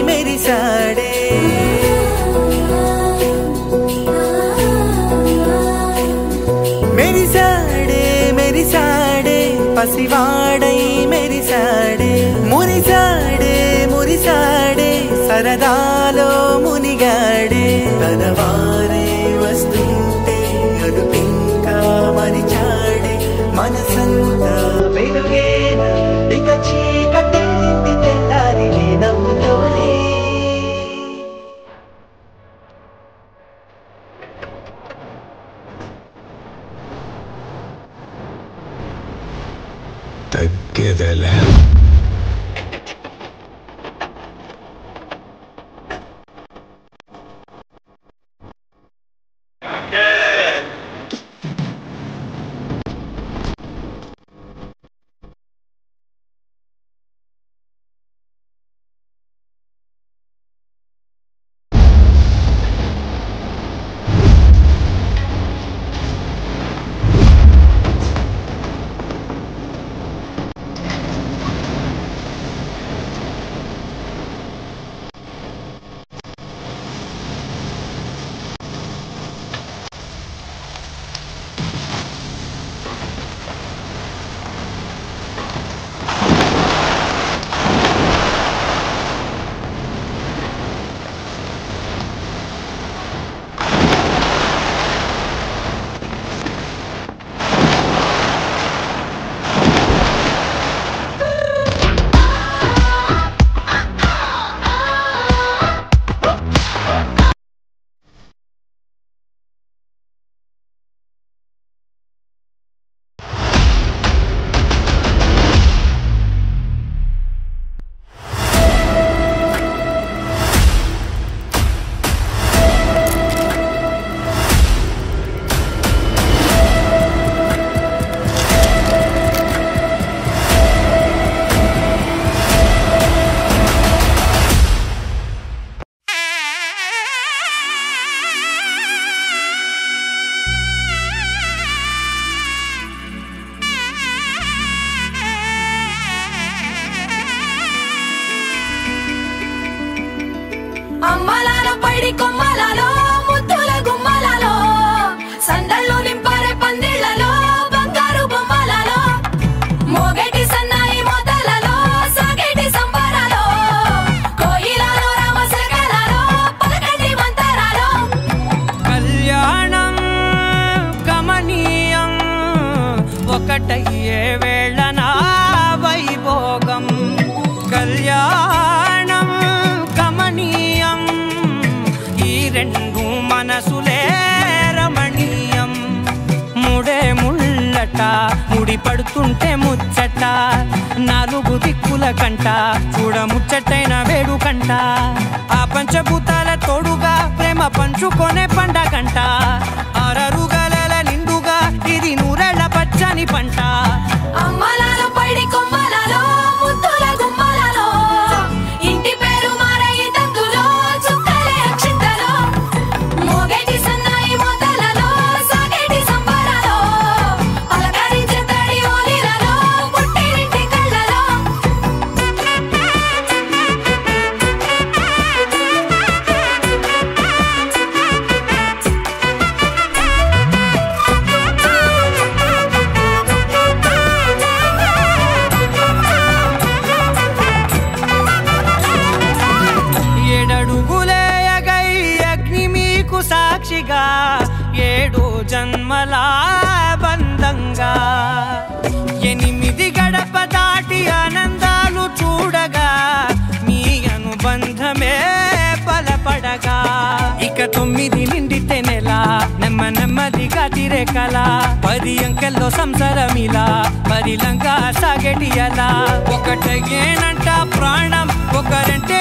మెరిసాడే మెరిసాడే మెరిసాడే పసివాడై మెరిసాడే మురిసాడే మురిసాడే సరదాలో మునిగాడే తనవారే వస్తుంటే అరుపింకా మరిచాడే మనసంతా వెలుగేనా ఇక చీకటేంది తెల్లారి నమ్ముతోనే తగ్గేదేలే అమ్మలాలో పైడి కొమ్మలలో ముద్దుల గుమ్మలలో సందళ్ళు నింపరే పందిళ్లలో బంగారు బొమ్మలలో మోగేటి సన్నాయి మోతలలో సాగేటి సంబరాలో కోయిలలో రామశకలలో పలకటి మంతరాలో కళ్యాణం గమనీయం ఒకటయ్యే వేళన వైభోగం కళ్యాణం గమనీయం ఈ రెండు మనసులే రమణీయం ముడే ముళ్ళట ముడి పడుతుంటే ముచ్చట నాలుగు దిక్కుల కంట చూడ ముచ్చటైన వేడుకంట ఆ పంచభూతాల తోడుగా ప్రేమ పంచుకొనే పండగంట ఆరరుగల నిండుగా ఇది నూరెళ్ళ పచ్చని పంట అమ్మలాలో పైడి కొమ్మలలో ముద్దుల గుమ్మలలో ఇంటి పేరు మారయి తందులో చుక్కలే అక్షింతలో మోగేటి సన్నాయి మోతలలో సాగేటి సంబరాలో పలకరించే తడి ఓలిలలో పుట్టినింటి కళ్ళలో ఏడడుగులేయగై అగ్ని మీకు సాక్షిగా ఏడు జన్మల బంధంగా ఎనిమిది గడప దాటి ఆనందాలు చూడగా మీ అనుబంధమే బలపడగా ఇక 9 నిండితే నెల నెమ్మదిగా తిరే కల 10 అంకెల్లో సంసారమిలా పరిలంగా సాగేటి అలా ఒకటేనంట ప్రాణం ఒకరంటే